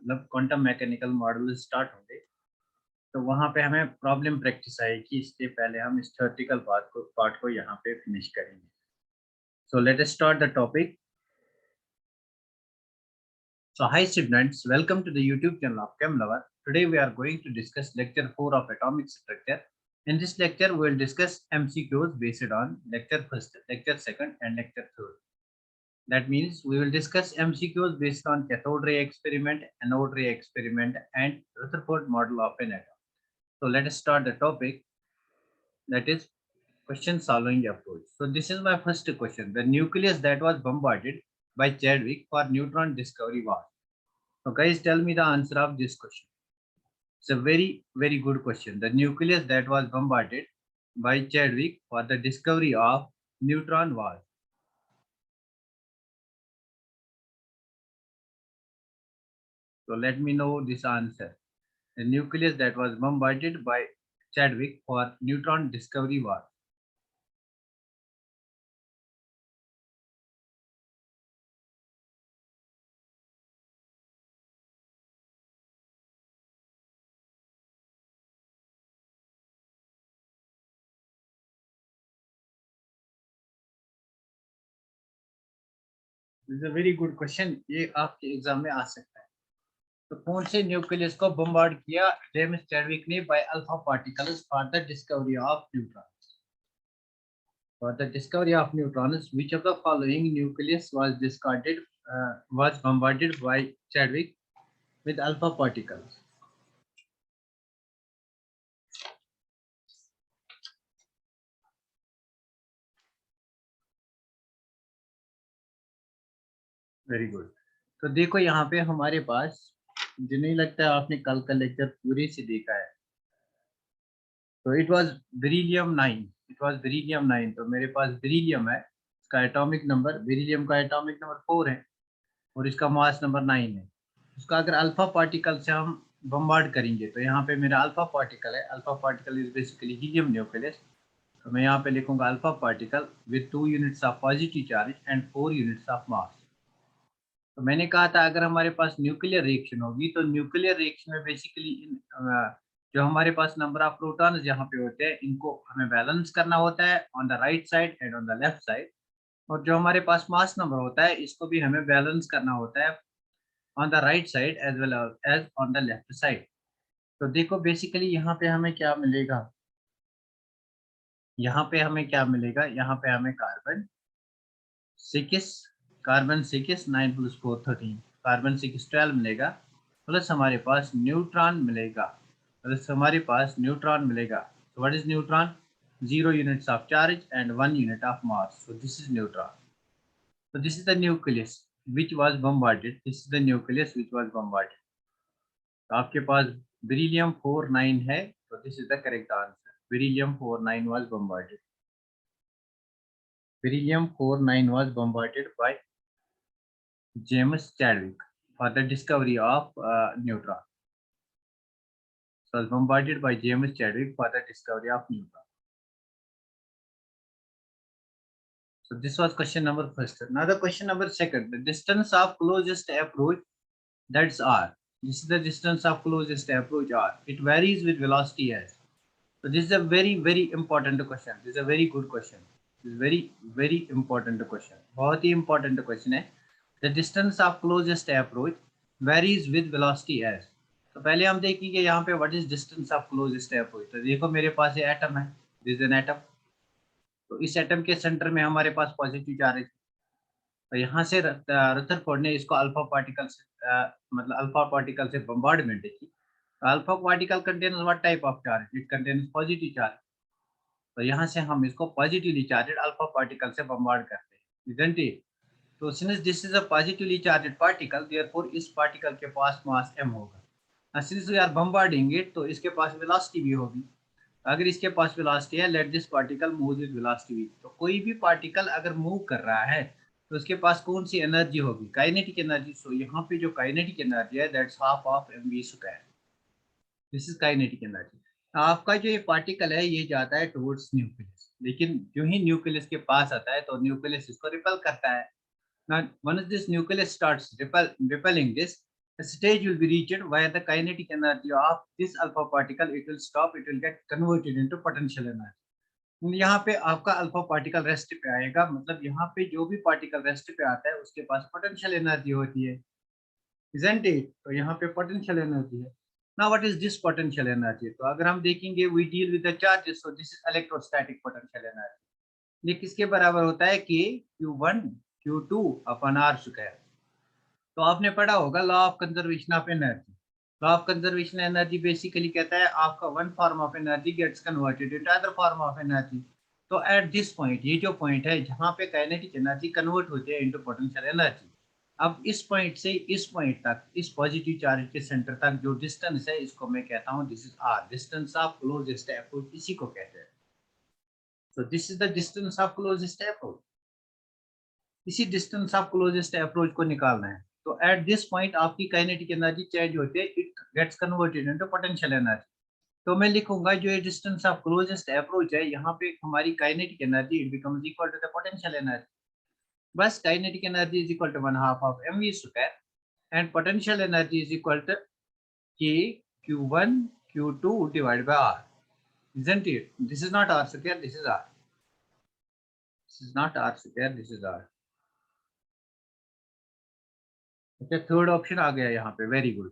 मतलब quantum mechanical model start होंगे, तो वहाँ पे हमें प्रॉब्लम प्रैक्टिस आएगी। इससे पहले हम इस थ्योरेटिकल पार्ट को यहाँ पे फिनिश करेंगे। So let us start the topic. So hi students, welcome to the YouTube channel of ChemLover. Today we are going to discuss lecture 4 of atomic structure. In this lecture we will discuss MCQs based on lecture 1st, lecture 2nd and lecture 3rd. That means we will discuss MCQs based on cathode ray experiment, anode ray experiment and Rutherford model of an atom. So let us start the topic, that is question solving approach. So this is my first question. The nucleus that was bombarded by Chadwick for neutron discovery was. So guys, tell me the answer of this question. It's a very good question. The nucleus that was bombarded by Chadwick for the discovery of neutron was. So let me know this answer. The nucleus that was bombarded by Chadwick for neutron discovery was. This is a very good question. ये आपके exam में आ सकता है। तो कौन से nucleus को bombard किया जेम्स चैडविक ने by alpha particles for the discovery of neutron? For the discovery of neutrons, which of the following nucleus was bombarded by Chadwick with alpha particles? Very good. तो देखो यहाँ पे हमारे पास, मुझे नहीं लगता है आपने कल का लेक्चर पूरे से देखा है। तो इट वाज बेरिलियम 9। तो मेरे पास बेरिलियम है, इसका एटॉमिक नंबर, बेरिलियम का एटॉमिक नंबर 4 है और इसका मास नंबर 9 है। उसका अगर अल्फा पार्टिकल से हम बम्बार्ड करेंगे तो यहाँ पे मेरा अल्फा पार्टिकल है। Alpha particle is basically helium nucleus. तो मैं यहाँ पे लिखूंगा alpha particle with 2 units of positive charge and 4 units of mass. तो मैंने कहा था अगर हमारे पास न्यूक्लियर रिएक्शन होगी तो न्यूक्लियर रिएक्शन में बेसिकली जो हमारे पास नंबर ऑफ प्रोटॉन यहाँ पे होते हैं इनको हमें बैलेंस करना होता है on the right side and on the left side. और जो हमारे पास मास नंबर होता है इसको भी हमें बैलेंस करना होता है on the right side as well as on the left side. तो देखो बेसिकली यहाँ पे हमें क्या मिलेगा, यहाँ पे हमें क्या मिलेगा, यहाँ पे हमें कार्बन 6 9 + 4 13, कार्बन 6 12 मिलेगा, प्लस हमारे पास न्यूट्रॉन मिलेगा, So what is neutron? 0 units of charge and 1 unit of mass. So this is neutron. So this is the nucleus which was bombarded. तो आपके पास बेरिलियम 49 है, तो this is the correct answer. Beryllium 49 was bombarded. Beryllium 49 was bombarded by James Chadwick for the discovery of neutron. So was bombarded by James Chadwick for the discovery of neutron. So this was question number first. Now the question number second. The distance of closest approach, that's r. This is the distance of closest approach r. It varies with velocity s. So this is a very important question. This is a very good question. This is very important question. बहुत ही important question है. The distance of closest approach varies with velocity s. तो पहले हम देखेंगे यहाँ पे what is distance of closest approach. तो देखो मेरे पास ये एटम है, this is an atom. तो इस एटम के सेंटर में हमारे पास पॉजिटिव चार्ज है। तो यहाँ से रदरफोर्ड ने इसको अल्फा पार्टिकल से बम्बार्डमेंट की। Alpha particle contains what type of charge? It contains positive charge. तो यहाँ से हम इसको पॉजिटिवली चार्जेड अल्फा पार्टिकल से बम्बार्ड करते हैं, isn't it? तो since this is a positively charged particle, therefore इस पार्टिकल के पास मास m होगा। Since we are bombarding it, तो इसके पास वेलोसिटी भी होगी। अगर इसके पास वेलोसिटी है, let this particle move with velocity v। तो कोई भी पार्टिकल अगर मूव कर रहा है तो उसके पास कौन सी एनर्जी होगी? Kinetic energy. सो यहाँ पे जो काइनेटिक एनर्जी है that's half of mv²। This is kinetic energy. आपका जो ये पार्टिकल है ये जाता है टुवर्ड्स न्यूक्लियस, लेकिन जो ही न्यूक्लियस के पास आता है तो न्यूक्लियस इसको रिपेल करता है। Now once this nucleus starts repelling this, stage will be reached where the kinetic energy of this alpha particle it will stop, it will get converted into potential energy. यहाँ पे आपका alpha particle rest पे आएगा, मतलब यहाँ पे जो भी पार्टिकल रेस्ट पे आता है उसके पास पोटेंशियल एनर्जी होती है, isn't it? तो यहाँ पे पोटेंशियल एनर्जी है. Now what is this potential energy? तो अगर हम देखेंगे we deal with the charges, so this is electrostatic potential energy. ये किसके बराबर होता है? K Q1 Q2 upon R square. तो आपने पढ़ा होगा law of conservation of energy. Law of conservation energy basically कहता है आपका one form of energy gets converted into other form of energy. तो एट दिस पॉइंट, ये जो पॉइंट है जहाँ पे काइनेटिक एनर्जी कन्वर्ट होती है इनटू पोटेंशियल एनर्जी, अब इस पॉइंट से इस पॉइंट तक, इस पॉजिटिव चार्ज के सेंटर तक जो डिस्टेंस है इसको मैं कहता हूँ this is R, distance of closest approach, इसी को कहते हैं. So this is the distance of closest approach. इसी डिस्टेंस ऑफ क्लोजेस्ट अप्रोच को निकालना है. तो एट दिस पॉइंट आपकी काइनेटिक एनर्जी चेंज होती है, it gets converted into potential energy. तो मैं लिखूंगा जो ये डिस्टेंस ऑफ क्लोजेस्ट अप्रोच है, यहाँ पे हमारी kinetic energy it becomes equal to the potential energy. बस kinetic energy is equal to 1/2 of mv square and potential energy is equal to k q1 q2 divide by r. Isn't it? This is not r square, this is r. This is not r square, this is r. अच्छा, third option आ गया यहाँ पे. Very good,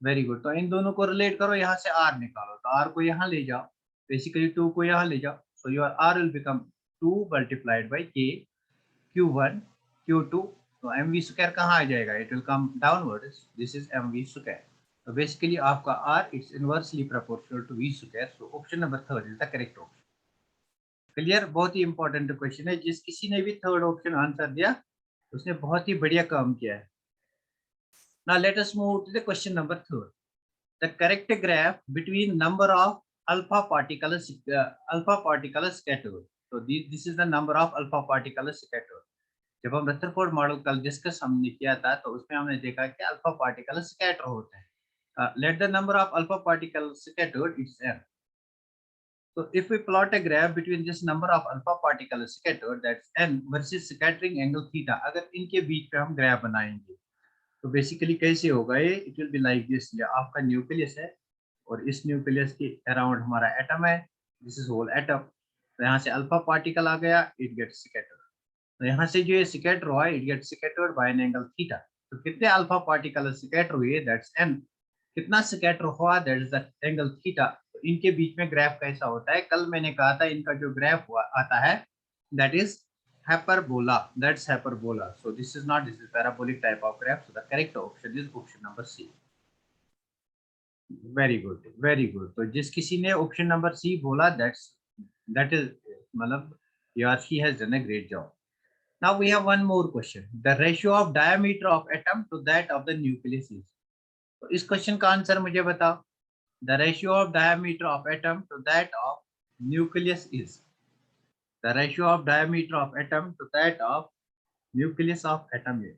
very good. तो इन दोनों को relate करो, यहाँ से r निकालो. तो r को यहाँ ले जाओ, बेसिकली 2 को यहाँ ले जाओ. So your r will become 2 multiplied by k q1 q2. तो mv स्क्वायर कहाँ आ जाएगा? It will come downwards, this is mv square. तो बेसिकली आपका r it's inversely proportional to v square. So option number 3 is the correct option. Clear? बहुत ही important question है. जिस किसी ने भी थर्ड ऑप्शन आंसर दिया उसने बहुत ही बढ़िया काम किया है. Now let us move to the question number 3. The correct graph between number of alpha particles scattered. So this is the number of alpha particles scattered. जब हम रदरफोर्ड मॉडल कल डिस्कस हमने किया था तो उसमें हमने देखा कि अल्फा पार्टिकल स्कैटर होते हैं. Let the number of alpha particles scattered is n. So if we plot a graph between this number of alpha particles scattered, that's n, versus scattering angle theta, अगर इनके बीच पे हम graph बनाएंगे तो basically कैसे होगा ये? It will be like this. ये आपका न्यूक्लियस है और इस न्यूक्लियस के अराउंड हमारा एटम है, दिस इज होल एटम. तो यहाँ से अल्फा पार्टिकल आ गया, इट गेट्स स्कैटर्ड. तो यहाँ से जो ये स्कैटर हुआ it gets scattered by an angle theta. तो कितने अल्फा पार्टिकल स्कैटर हुए? That's N. कितना स्कैटर हुआ? That is the angle theta. तो इनके बीच में ग्राफ कैसा होता है? कल मैंने कहा था इनका जो ग्राफ हुआ आता है that is hyperbola. That's hyperbola. So this is not, this is parabolic type of graph. So the correct option is option number C. Very good, very good. तो जिस किसी ने option number C बोला that is मतलब he or she has done a great job. Now we have one more question. The ratio of diameter of atom to that of the nucleus is. तो इस question का answer मुझे बताओ. The ratio of diameter of atom to that of nucleus is. The ratio of diameter of atom to that of nucleus of atom है.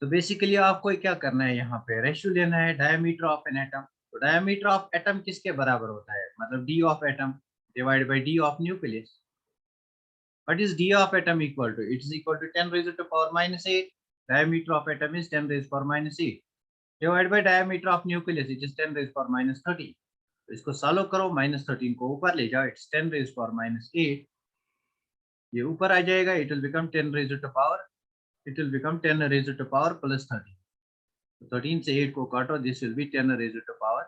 तो basically आपको क्या करना है? यहाँ पे रेशियो लेना है डायमीटर ऑफ एन एटम. तो डायमीटर ऑफ एटम किसके बराबर होता है? मतलब D of atom divide by D of nucleus. What is D of atom equal to? It is equal to 10 raised to power -8. Diameter of atom is 10 raised to power -8 divide by diameter of nucleus it is 10 raised to power -13. तो इसको solve करो, -13 को ऊपर ले जाओ, it's 10 raised to power -8. ये ऊपर आ जाएगा, it will become 10 raised to power, it will become 10 raised to power plus 13. So 13 से 8 को काटो, this will be 10 raised to power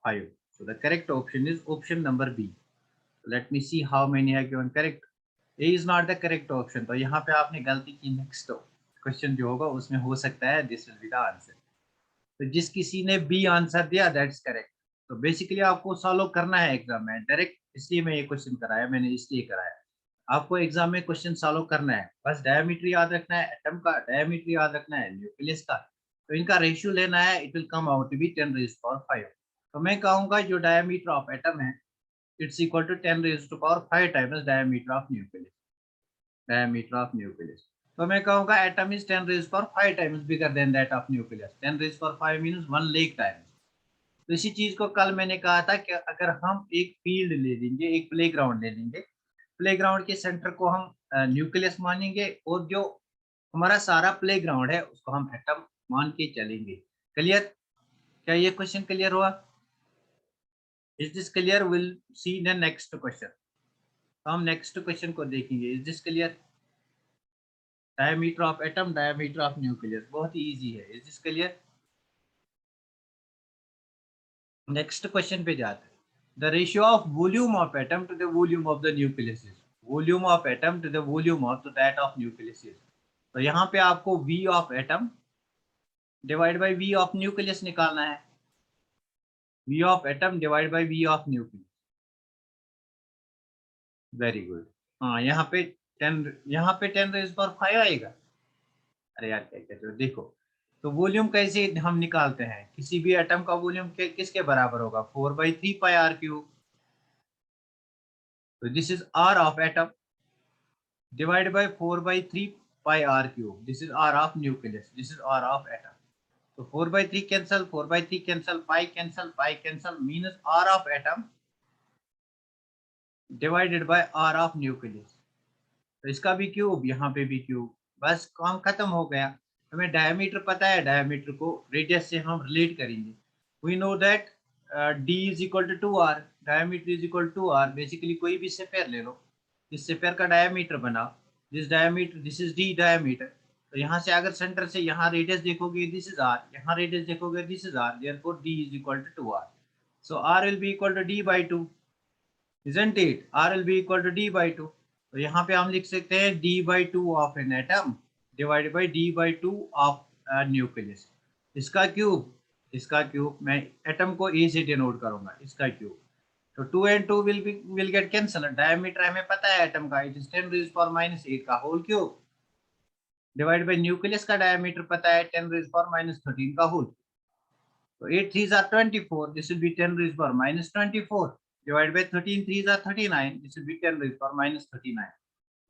5. So the correct option is option number B. So let me see how many are given correct. A is not the correct option. तो यहाँ पे आपने गलती की. Next question जो होगा उसमें हो सकता है this will be the answer. तो जिस किसी ने B आंसर दिया that's correct. तो बेसिकली आपको सॉल्व करना है एग्जाम में डायरेक्ट, इसलिए मैं ये क्वेश्चन कराया, मैंने इसलिए कराया. आपको एग्जाम में क्वेश्चन सॉल्व करना है, बस डायमीटर याद रखना है, एटम का डायमीटर याद रखना है, न्यूक्लियस का. तो इनका रेशियो लेना है, it will come out to be 10 raised to power 5. तो मैं कहूंगा जो डायमीटर ऑफ एटम है it's equal to 10 raised to power 5 times diameter of nucleus. Diameter of nucleus. तो मैं कहूंगा atom is 10 raised to power 5 times bigger than that of nucleus. 10 raised to power 5 means 1 lakh times. तो इसी चीज को कल मैंने कहा था कि अगर हम एक फील्ड ले लेंगे, एक प्लेग्राउंड ले लेंगे, प्लेग्राउंड के सेंटर को हम न्यूक्लियस मानेंगे और जो हमारा सारा प्लेग्राउंड है, उसको हम एटम मान के चलेंगे। क्लियर? क्या ये क्वेश्चन क्लियर हुआ? Is this clear? Will see the next question. तो हम नेक्स्ट क्वेश्चन को देखेंगे। Is this clear? Diameter of atom, diameter of nucleus, बहुत ही इजी है। Is this clear? Next question पे जाते हैं। The ratio of volume of atom to the volume of the nucleus is, volume of atom to the volume of that of nucleus is. तो यहाँ पे आपको V of atom divide bye V of nucleus निकालना है। V of atom divide bye V of nucleus. Very good. हाँ, यहाँ पे 10 rays power 5 आएगा। अरे यार क्या कहते हो, देखो। तो वॉल्यूम कैसे हम निकालते हैं? किसी भी एटम का वॉल्यूम किसके बराबर होगा? 4/3 पाई आर क्यूब। तो this is R of atom divided by 4/3 pi r cube. This is R of nucleus. This is R of atom. So 4/3 cancel, 4/3 cancel, pi cancel, means R of atom divided by R of nucleus. तो इसका भी cube, यहाँ पे भी cube, बस काम खत्म हो गया। हमें डायमीटर पता है, डायमीटर को रेडियस से हम रिलेट करेंगे। We know that D is equal to 2R, diameter is equal to R। Basically कोई भी स्फीयर ले लो, इस स्फीयर का डायमीटर बनाओ। This diameter, this is D diameter. तो यहाँ से अगर सेंटर से यहाँ रेडियस देखोगे, दिस इज R, यहाँ रेडियस देखोगे, this is R, therefore D is equal to 2R। So R will be equal to D by 2, isn't it? R will be equal to D by 2। तो यहाँ पे हम लिख सकते हैं D/2 of an atom divided by D/2 of nucleus. इसका cube, इसका cube, मैं एटम को ए से डिनोट करूंगा, इसका क्यूब। तो 2 and 2 will get cancel। Diameter हमें पता है एटम का, इट इज 10⁻⁻8 का whole cube divide by nucleus का डायमीटर पता है 10⁻13 का होल। तो 8 3s are 24, this will be 10⁻24 divided by 13 3s are 39, this will be 10⁻39।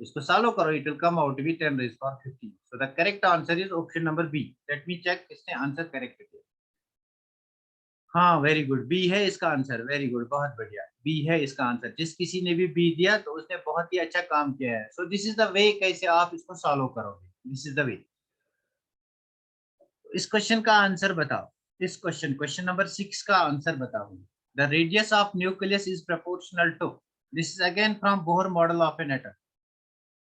इसको सॉल्व करो, it will come out to be 10⁻15। so the correct answer is option number B। let me check किसने answer correct किया। हाँ, very good, B है इसका answer. Very good, बहुत बढ़िया, B है इसका आंसर। जिस किसी ने भी बी दिया तो उसने बहुत ही अच्छा काम किया है। सो दिस इज द वे कैसे आप इसको सॉल्व करोगे, दिस इज द वे। इस क्वेश्चन का आंसर बताओ। इस क्वेश्चन नंबर 6 का आंसर बताओ। The radius of nucleus is proportional to, this is again from Bohr model of an atom.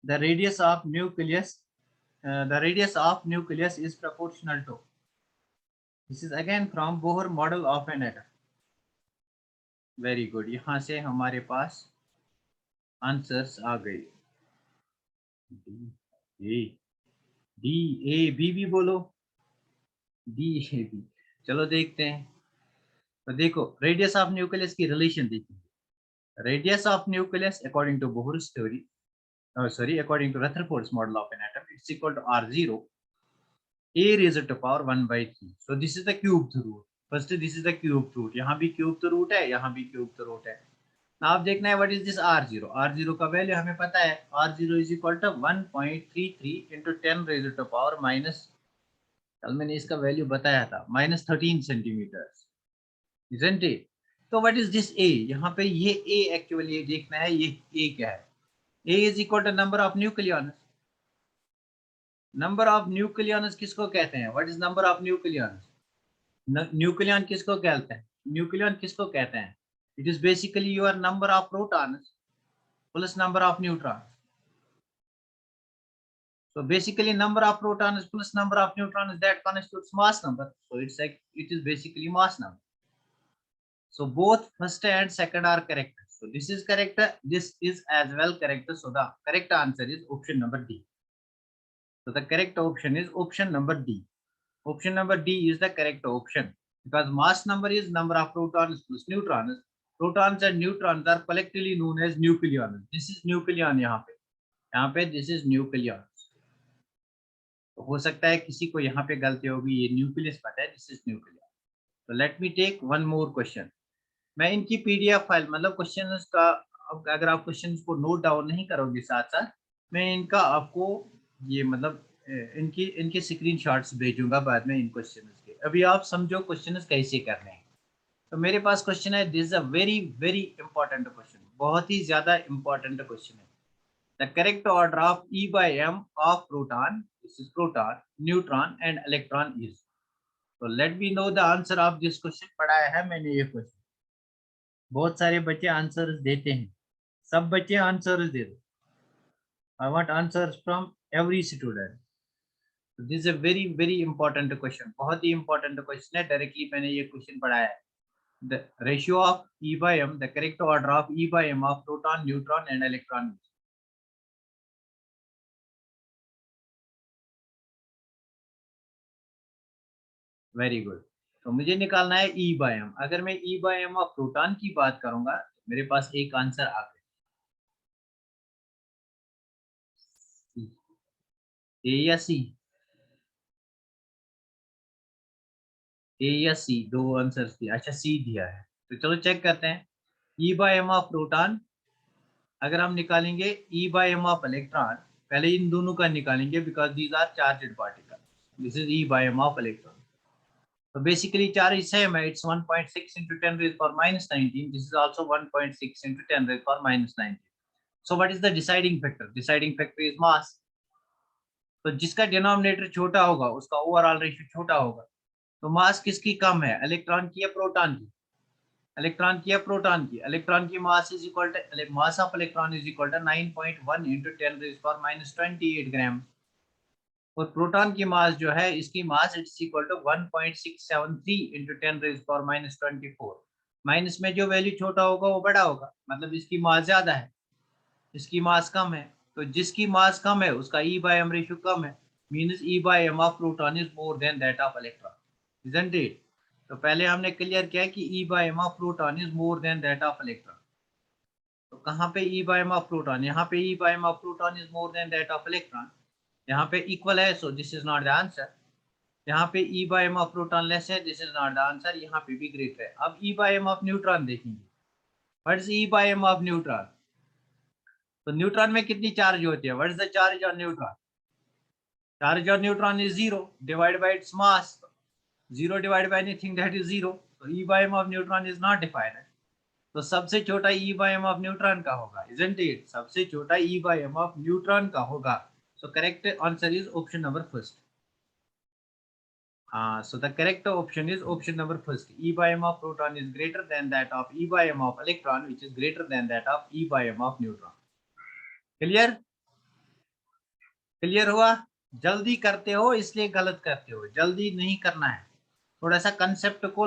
The radius of nucleus is proportional to, this is again from Bohr model of an atom. Very good, यहाँ से हमारे पास answers आ गए। D A B भी बोलो, D A B. चलो देखते हैं। तो देखो, रेडियस ऑफ न्यूक्लियस की रिलेशन देखिए। Radius of nucleus according to Bohr's theory, according to Rutherford's model of an atom, it's equal to R0 a raised to power 1/3। so this is the cubed root। first this is the cubed root, यहाँ भी cubed root है, यहाँ भी cubed root है। आप देखना है what is this R0। R0 का वैल्यू हमें पता है, R0 is equal to 1.33 into 10 raised to power minus, कल मैंने इसका वैल्यू बताया था, -13 सेंटीमीटर, isn't it? तो व्हाट इज दिस A? यहाँ पे ये A एक्चुअली देखना है, ये A क्या है? A is equal to number of nucleons. Number of nucleons किसको कहते हैं? What is number of nucleons? Nucleon किसको कहते हैं? न्यूक्लियॉन किसको कहते हैं? It is basically your number of protons plus number of neutrons. So basically number of protons plus number of neutrons, that constitutes mass number. So it's like, it is basically mass number. So both first and second are correct. So this is correct, this is as well correct. So the correct answer is option number D। so the correct option is option number D। option number D is the correct option, because mass number is number of protons plus neutrons। protons and neutrons are collectively known as nucleons। this is nucleon, यहाँ पे this is nucleon। तो हो सकता है किसी को यहाँ पे गलती होगी, ये न्यूक्लियस पता है, दिस इज न्यूक्लियस। तो let me take one more question. मैं इनकी पीडीएफ फाइल, मतलब क्वेश्चंस का, अगर आप क्वेश्चंस को नोट डाउन नहीं करोगे साथ साथ, मैं इनका आपको ये मतलब इनके स्क्रीनशॉट्स भेजूंगा बाद में इन क्वेश्चंस के। अभी आप समझो क्वेश्चंस कैसे करने हैं। तो मेरे पास क्वेश्चन है, this is a very very important question, बहुत ही ज्यादा इंपॉर्टेंट क्वेश्चन है। The correct order of E by M of proton This is proton, neutron and electron is. So let me know the answer of this question. पढ़ाया है मैंने ये question, बहुत सारे बच्चे आंसर्स देते हैं, सब बच्चे आंसर्स दे दो. I want answers from every student. So this is a very important question. बहुत ही important question है. Directly मैंने ये question पढ़ाया है. The ratio of E by M, the correct order of E by M of proton, neutron and electron. Very good. तो मुझे निकालना है E by M. अगर मैं E by M of proton की बात करूंगा तो मेरे पास एक आंसर आ गया, ए या सी. ए या सी, दो आंसर्स दिया. अच्छा सी दिया है, तो चलो चेक करते हैं. E by M of proton अगर हम निकालेंगे E by M of electron, पहले इन दोनों का निकालेंगे because these are charged particle. This is E by M of electron. So basically charge is same, it's 1.6 into 10 raised power minus 19. This is also 1.6 into 10 raised power minus 19. So what is the deciding factor? Deciding factor is mass. तो जिसका denominator छोटा होगा उसका overall ratio छोटा होगा. तो मास किसकी कम है, इलेक्ट्रॉन की या प्रोटॉन की? इलेक्ट्रॉन की या प्रोटॉन की? इलेक्ट्रॉन की mass is equal to mass of electron is equal to 9.1 into 10 raised power minus 28 gram. और प्रोटॉन की मास जो है, इसकी mass it's equal to 1.673 into 10 raised power minus 24. Minus में जो वैल्यू छोटा होगा वो बड़ा होगा, मतलब इसकी मास ज्यादा है, इसकी मास कम है. तो जिसकी मास कम है उसका E by M रेशियो कम है, means E by M of proton is more than that of electron, isn't it? तो पहले हमने क्लियर किया कि E by M of proton is more than that of electron. तो कहाँ पे E by M of proton? यहाँ पे E by M of proton is more than that of electron. यहाँ पे इक्वल है, सो this is not the answer. यहाँ पे E by M of proton less है, this is not the answer. यहाँ पे भी ग्रेटर है. अब E by M of neutron देखेंगे. What is E by M of neutron? तो न्यूट्रॉन में कितनी चार्ज होती है? What is the charge on neutron? Charge on neutron is zero divide by its mass. Zero divide by anything that is zero. तो E by M of neutron is not defined. तो सबसे छोटा E by M of neutron का होगा, isn't it? सबसे छोटा E by M of neutron का होगा. So correct answer is option number first. So the correct option is option number first. E by M of proton is greater than that of E by M of electron, which is greater than that of E by M of neutron. Clear? Clear हुआ? जल्दी करते हो इसलिए गलत करते हो, जल्दी नहीं करना है. थोड़ा सा कंसेप्ट को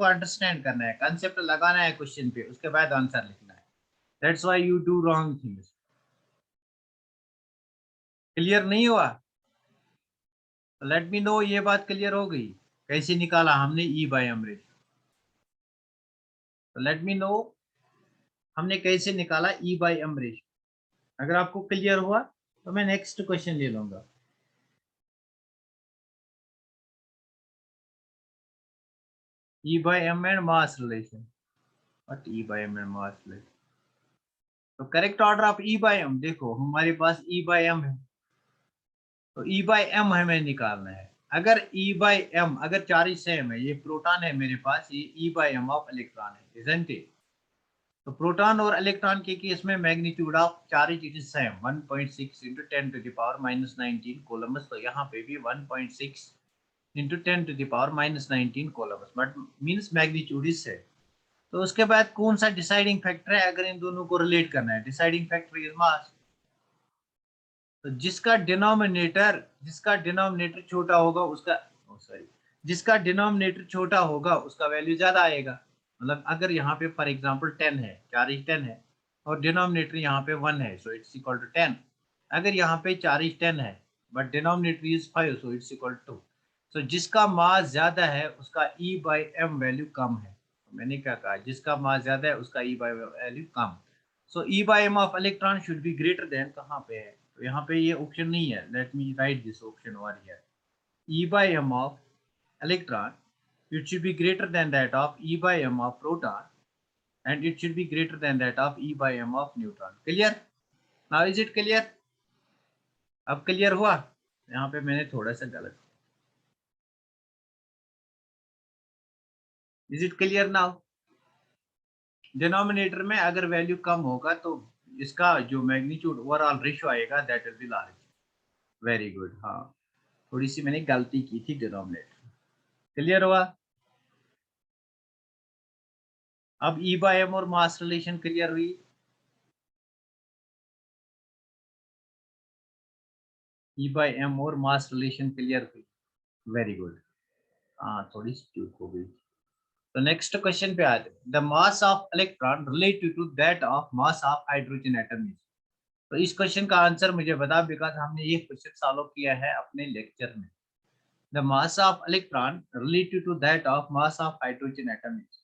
अंडरस्टैंड करना है, कंसेप्ट लगाना है क्वेश्चन पे, उसके बाद आंसर लिखना है. That's why you do wrong things. Clear नहीं हुआ? लेट मी नो ये बात क्लियर हो गई, कैसे निकाला हमने E by M रेशियो. तो लेट मी नो हमने कैसे निकाला E by M रेशियो. अगर आपको क्लियर हुआ तो मैं नेक्स्ट क्वेश्चन ले लूंगा. E by M and mass relation. What E by M and mass relation? तो correct order of E by M, देखो हमारे पास E by M है, तो E by M हमें निकालना है. अगर E by M अगर चार्ज सेम है, ये प्रोटॉन है मेरे पास, ये E by M of electron है, इजंट इट? तो प्रोटॉन और इलेक्ट्रॉन के केस में magnitude of charge it is same, 1.6 into 10 to the power minus 19 coulombs. तो यहाँ पे भी 1.6 into 10 to the power minus 19 coulombs, but means magnitude is same. तो उसके बाद कौन सा डिसाइडिंग फैक्टर है अगर इन दोनों को रिलेट करना है? Deciding factor is mass. तो जिसका डिनोमिनेटर छोटा होगा उसका, सॉरी, जिसका डिनोमिनेटर छोटा होगा उसका वैल्यू ज्यादा आएगा. मतलब अगर यहाँ पे फॉर एग्जांपल 10 है, चार्ज 10 है और डिनोमिनेटर यहाँ पे 1 है, सो इट्स इक्वल टू 10. अगर यहाँ पे चार्ज 10 है but denominator is 5, so it's equal to 2. So जिसका मास ज्यादा है उसका E by M वैल्यू कम है. तो मैंने क्या कहा, जिसका मास ज्यादा है उसका E by value come. So E by M of electron should be greater than, कहाँ पे है? तो यहाँ पे ये ऑप्शन नहीं है. Let me right this option over here. E by M of electron, it should be greater than that of E by M of proton, and it should be greater than that of E by M of neutron. Clear? Now is it clear? अब clear हुआ? यहाँ पे मैंने थोड़ा सा गलत. Is it clear now? Denominator में अगर वैल्यू कम होगा तो इसका जो मैग्नीट्यूड ओवरऑल रेशियो आएगा that will be large. Very good. हाँ, थोड़ी सी मैंने गलती की थी डिनोमिनेटर। क्लियर हुआ? अब ई बाय एम और मास रिलेशन क्लियर हुई? ई बाय एम और मास रिलेशन क्लियर हुई? Very good. हाँ, थोड़ी सी चूक हो गई। तो नेक्स्ट क्वेश्चन पे आते हैं। The mass of electron related to that of mass of hydrogen atom is. तो इस क्वेश्चन का आंसर मुझे बता, बिकॉज हमने ये क्वेश्चन सॉल्व किया है अपने लेक्चर में। The mass of electron related to that of mass of hydrogen atom is.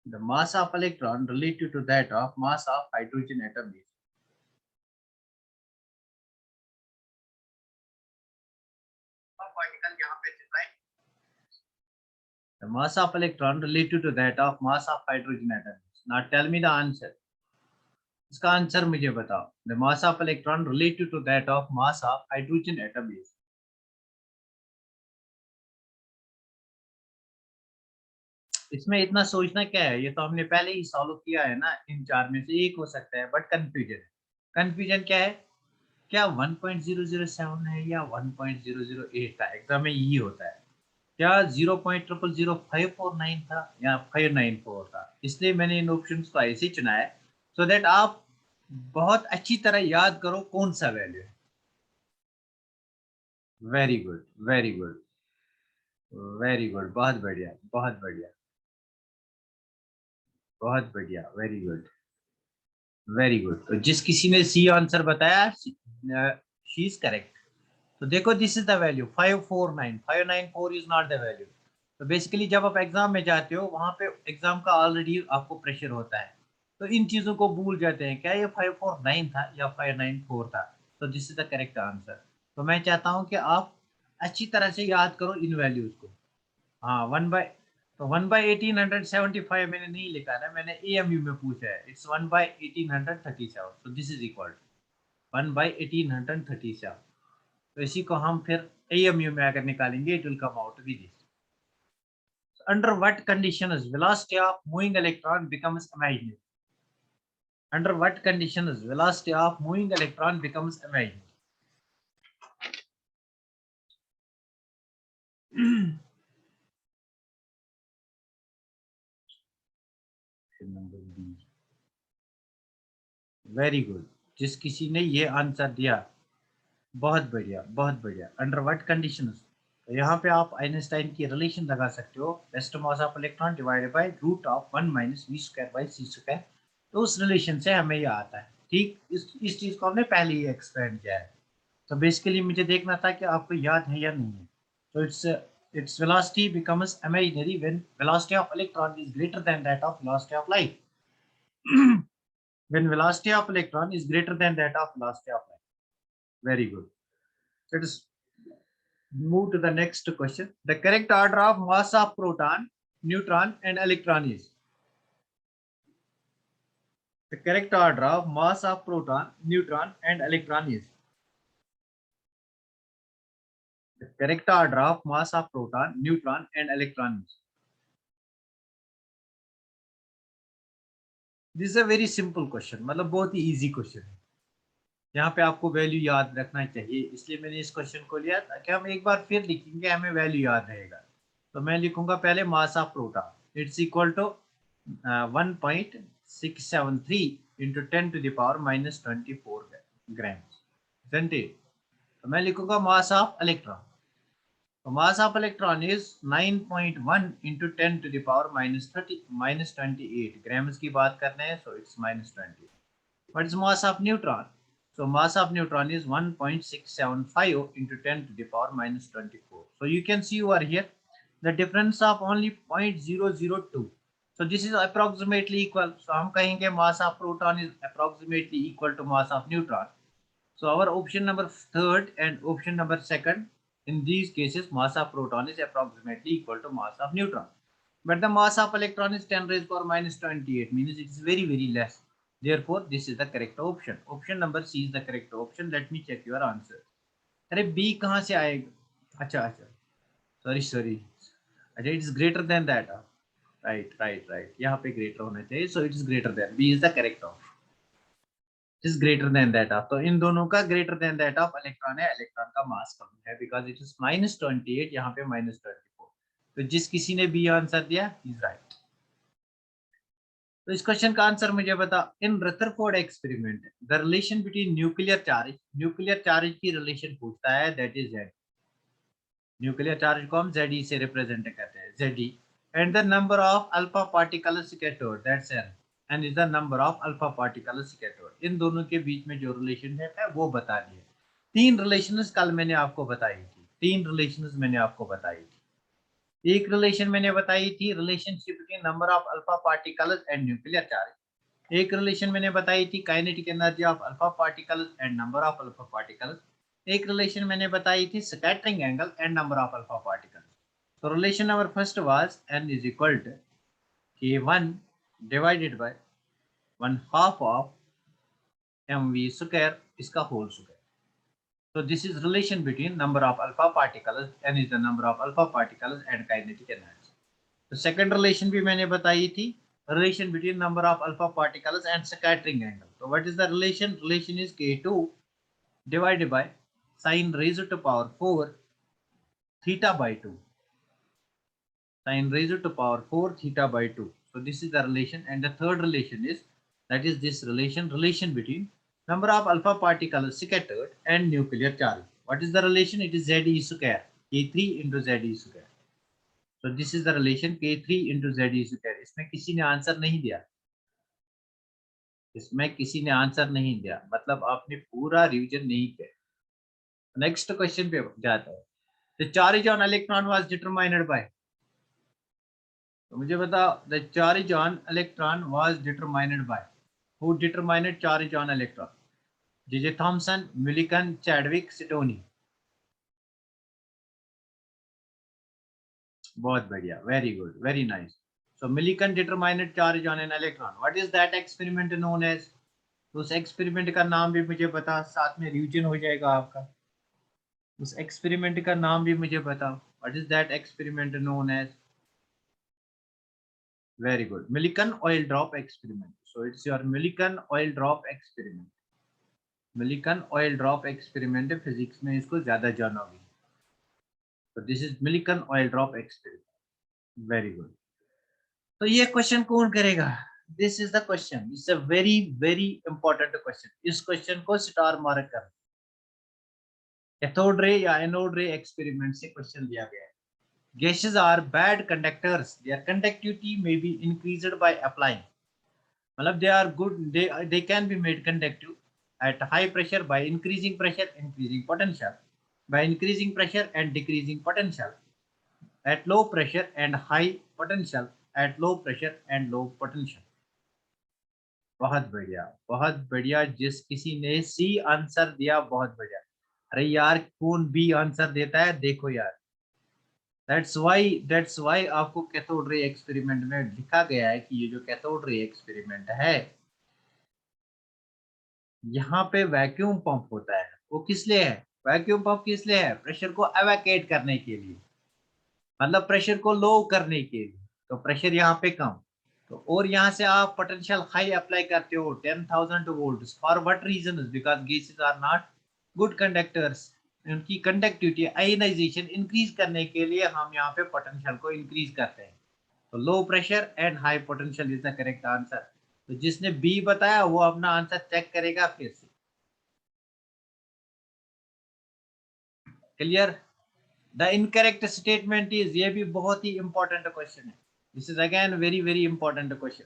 The mass of electron related to that of mass of hydrogen atom is. Particle यहाँ पे है। The mass of electron related to that of mass of hydrogen atom. Now tell me the answer. इसका answer मुझे बताओ। The mass of electron related to that of mass of hydrogen atom is. इसमें इतना सोचना क्या है, ये तो हमने पहले ही सॉल्व किया है ना। इन चार में से एक हो सकता है, बट कंफ्यूजन है। कंफ्यूजन क्या है? क्या 1.007 है या 1.008 था? एग्जाम में यही होता है। क्या 0.0000549 था या 594 था? इसलिए मैंने इन ऑप्शंस को ऐसे ही चुना है, सो दैट आप बहुत अच्छी तरह याद करो कौन सा वैल्यू है। Very good, very good, very good, बहुत बढ़िया, बहुत बढ़िया, बहुत बढ़िया, वेरी गुड, वेरी गुड। तो जिस किसी ने सी आंसर बताया, शी इज करेक्ट। तो देखो, this is the value 549। 594 is not the value. तो बेसिकली जब आप एग्जाम में जाते हो, वहां पे एग्जाम का ऑलरेडी आपको प्रेशर होता है, तो इन चीजों को भूल जाते हैं, क्या ये 549 था या 594 था। तो this is the correct answer. तो मैं चाहता हूं कि आप अच्छी तरह से याद करो इन वैल्यूज को। हाँ, 1/1875 मैंने नहीं लिखा ना, मैंने एएमयू में पूछा है। It's 1/1837। So this is equal to 1/1837। तो इसी को हम फिर एएमयू में अगर निकालेंगे, it will come out with this. Under what conditions velocity of moving electron becomes imaginary? Under what conditions velocity of moving electron becomes imaginary? Number B. Very good. जिस किसी ने ये आंसर दिया, बहुत बढ़िया, बहुत बढ़िया। Under what conditions? तो यहाँ पे आप आइंस्टाइन की रिलेशन लगा सकते हो, rest mass of electron divided by root of 1 minus V square by C square. तो उस रिलेशन से हमें ये आता है। ठीक, इस चीज को हमने पहले ही एक्सप्लेन किया है। तो बेसिकली मुझे देखना था कि आपको याद है या नहीं है। तो its velocity becomes imaginary when velocity of electron is greater than that of velocity of light. When velocity of electron is greater than that of velocity of light. Very good. Let us move to the next question. The correct order of mass of proton, neutron, and electron is. The correct order of mass of proton, neutron, and electron is. The correct order of mass of proton, neutron, and electron is. This is a very simple question, मतलब बहुत ही easy question है। यहाँ पे आपको value याद रखना चाहिए, इसलिए मैंने इस क्वेश्चन को लिया ताकि हम एक बार फिर लिखेंगे, हमें वैल्यू याद रहेगा। तो मैं लिखूंगा पहले mass of proton, it's equal to 1.673 into 10⁻⁻24 gram. तो मैं लिखूंगा मास ऑफ इलेक्ट्रॉन। तो mass of electron is 9.1 into 10 to the power minus 28 grams की बात कर रहे हैं, so it's minus 20. What is mass of neutron? So mass of neutron is 1.675 into 10 to the power minus 24. So you can see over here the difference of only 0.002. So this is approximately equal. So हम कहेंगे mass of proton is approximately equal to mass of neutron. So our option number third and option number second, in these cases mass of proton is approximately equal to mass of neutron. But the mass of electron is 10 raised power minus 28, means it is very very less. Therefore this is the correct option. Option number C is the correct option. Let me check your answer. अरे B कहाँ से आएगा? अच्छा अच्छा, sorry, अच्छा, it is greater than that. Right, यहाँ पे greater होना चाहिए, so it is greater than. B is the correct option. Is greater than that of, तो इन दोनों का greater than that of electron है, इलेक्ट्रॉन का मास कम है बिकॉज इट इज -28, यहाँ पे -24। तो जिस किसी ने बी आंसर दिया इज राइट। तो इस क्वेश्चन का आंसर मुझे बता। In Rutherford experiment the relation between nuclear charge की रिलेशन पूछता है, that is Z. Nuclear charge को हम जेड से रिप्रेजेंट करते हैं, Z, and the number of alpha particle scattered, that's N is the number of alpha particle scattered. इन दोनों के बीच में जो रिलेशन है वो बता दिए। तीन रिलेशंस कल मैंने आपको बताई थी, तीन रिलेशंस मैंने आपको बताई थी। एक रिलेशन मैंने बताई थी relationship between number of alpha particles and nuclear charge. एक रिलेशन मैंने बताई थी kinetic energy of alpha particles and number of alpha particles. एक रिलेशन मैंने बताई थी scattering angle and number of alpha particles. तो relation number first was n is equal to k1 divided by 1/2 of mv square इसका whole square. So this is relation between number of alpha particles, n is the number of alpha particles and kinetic energy. तो second relation भी मैंने बताई थी, relation between number of alpha particles and scattering angle. So what is the relation? Relation is k2 divided by sin raised to power 4 theta by 2. Sin raised to power 4 theta by 2. So this is the relation, and the third relation is, that is this relation between number of alpha particles scattered and nuclear charge. What is the relation? It is Ze square, K3 into Ze square. So this is the relation K3 into Ze square. इसमें किसी ने answer नहीं दिया, इसमें किसी ने answer नहीं दिया, मतलब आपने पूरा रिवीजन नहीं किया। नेक्स्ट क्वेश्चन पे जाता है। The charge on electron was determined by, तो मुझे बता, the charge on electron was determined by, who determined charge on electron? J Thomson, Millikan, Chadwick, Stoney. बहुत बढ़िया, very good, very nice. So Millikan determined charge on an electron. What is that experiment known as? तो उस experiment का नाम भी मुझे बता, साथ में रिवीजन हो जाएगा आपका। उस एक्सपेरिमेंट का नाम भी मुझे बताओ, what is that experiment known as? Very good. Millikan oil drop experiment. So it's your Millikan oil drop experiment. Millikan oil drop experiment है, फिजिक्स में इसको ज्यादा जानोगे। तो this is Millikan oil drop experiment. Very good. तो ये question कौन करेगा? This is the question, it's a very very important question. इस क्वेश्चन को स्टार मार्क कर। कैथोड रे या एनोड रे एक्सपेरिमेंट से क्वेश्चन दिया गया है। Gases are bad conductors. Their conductivity may be increased by applying. मतलब they are good, they can be made conductive at high pressure by increasing pressure, increasing potential, by increasing pressure and decreasing potential, at low pressure and high potential, at low pressure and low potential. बहुत बढ़िया, बहुत बढ़िया। जिस किसी ने C answer दिया बहुत बढ़िया। अरे यार कौन बी आंसर देता है देखो यार। दैट्स वाई आपको कैथोड रे एक्सपेरिमेंट में लिखा गया है कि ये जो कैथोड रे एक्सपेरिमेंट है, यहाँ पे वैक्यूम पंप होता है। वो किस लिए है? वैक्यूम पंप किस लिए है? प्रेशर को एवैक्यूएट करने के लिए, मतलब प्रेशर को लो करने के लिए। तो प्रेशर यहाँ पे कम, तो और यहाँ से आप पोटेंशियल हाई अप्लाई करते हो 10,000 volt. For what reason? Because gases are not good conductors. उनकी कंडक्टिविटी आयनाइजेशन इंक्रीज करने के लिए हम यहाँ पे पोटेंशियल को इंक्रीज करते हैं। तो low pressure and high potential is the correct answer. तो जिसने बी बताया वो अपना आंसर चेक करेगा फिर से। Clear? The incorrect statement is, ये भी बहुत ही इंपॉर्टेंट क्वेश्चन है। This is again very very important question.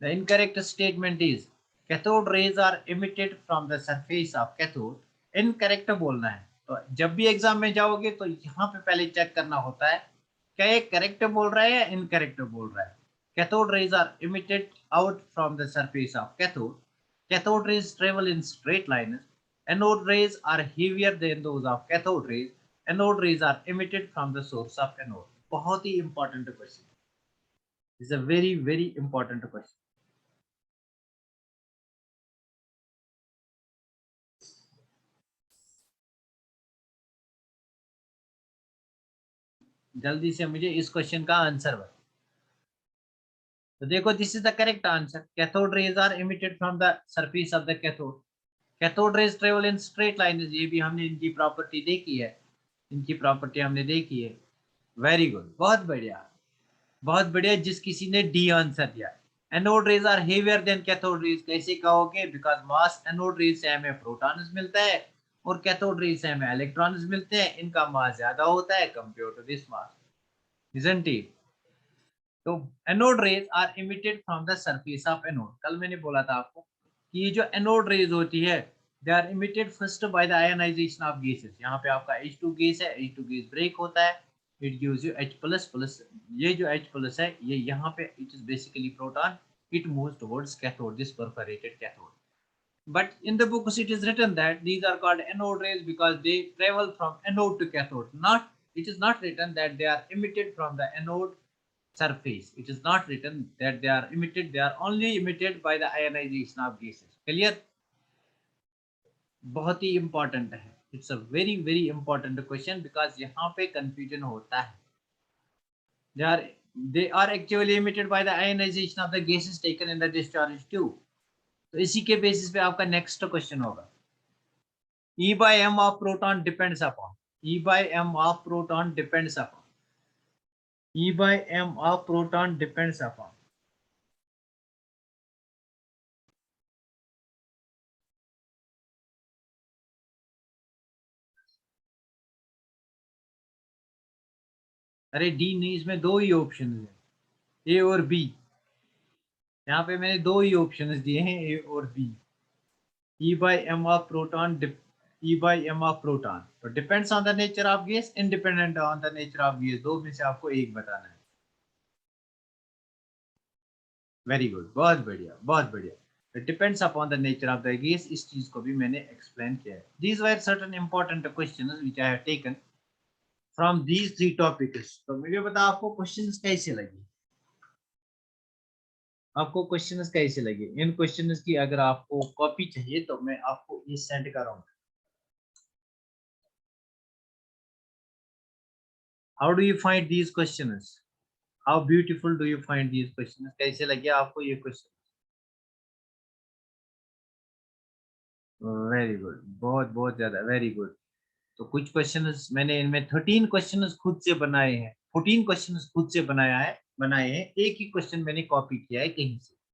The incorrect statement is cathode rays are emitted from the surface of cathode. Incorrect बोलना है। तो जब भी एग्जाम में जाओगे तो यहाँ पे पहले चेक करना होता है क्या ये करेक्ट बोल रहा है या इनकरेक्ट बोल रहा है। Cathode rays are emitted out from the surface of cathode. Cathode rays travel in straight lines. Anode rays are heavier than those of cathode rays. Anode rays are emitted from the source of anode. बहुत ही important question. This is a very very important question. जल्दी से मुझे इस question का answer बताओ। तो देखो this is the correct answer. Cathode rays are emitted from the surface of the cathode. Cathode rays travel in straight lines, ये भी हमने इनकी प्रॉपर्टी देखी है, इनकी प्रॉपर्टी हमने देखी है। वेरी गुड, बहुत बढ़िया, बहुत बढ़िया। जिस किसी ने डी आंसर दिया। Anode rays are heavier than cathode rays, कैसे कहोगे? बिकॉज मास एनोड रेज से हमें प्रोटॉन्स मिलता है और कैथोड रेज से हमें इलेक्ट्रॉन्स मिलते हैं, इनका मास ज्यादा होता है compare to this mass, isn't it? तो anode rays are emitted from the surface of anode. कल मैंने बोला था आपको कि ये जो एनोड रेज होती है, they are emitted first by the ionization of gases. यहाँ पे आपका H2 गैस है, H2 गैस ब्रेक होता है, it gives you H plus plus. ये जो H प्लस है, ये यहाँ पे it is basically proton, it moves towards cathode, this perforated cathode. But in the books it is written that these are called anode rays because they travel from anode to cathode. Not, it is not written that they are emitted from the anode surface. It is not written that they are emitted. They are only emitted by the ionization of gases. Clear? बहुत ही important है. It's a very very important question because यहाँ पे confusion होता है. They are they are actually emitted by the ionization of the gases taken in the discharge tube. तो इसी के basis पे आपका नेक्स्ट क्वेश्चन होगा. E by m of proton depends upon. E by m of proton depends upon. E by m of proton depends upon. अरे D नहीं, इसमें दो ही ऑप्शन है, ए और बी। यहाँ पे मैंने दो ही ऑप्शन दिए हैं, ए और B. E by M of proton, E by M of proton, तो depends on the nature of gas, independent on the nature of gas, दो में से आपको एक बताना है। वेरी गुड, बहुत बढ़िया, बहुत बढ़िया। It depends upon the nature of the gas, इस चीज को भी मैंने एक्सप्लेन किया है। These were certain important questions which I have taken from these three topics. तो मुझे बता आपको क्वेश्चंस कैसे लगे, आपको क्वेश्चंस कैसे लगे? इन क्वेश्चंस की अगर आपको कॉपी चाहिए तो मैं आपको ये सेंड कर रहा हूँ। How do you find these questions? How beautiful do you find these questions? कैसे लगे आपको ये क्वेश्चन? वेरी गुड, बहुत बहुत ज्यादा, वेरी गुड। तो कुछ क्वेश्चंस मैंने इनमें 13 क्वेश्चंस खुद से बनाए हैं, 14 क्वेश्चंस खुद से बनाए हैं, एक ही क्वेश्चन मैंने कॉपी किया है कहीं से।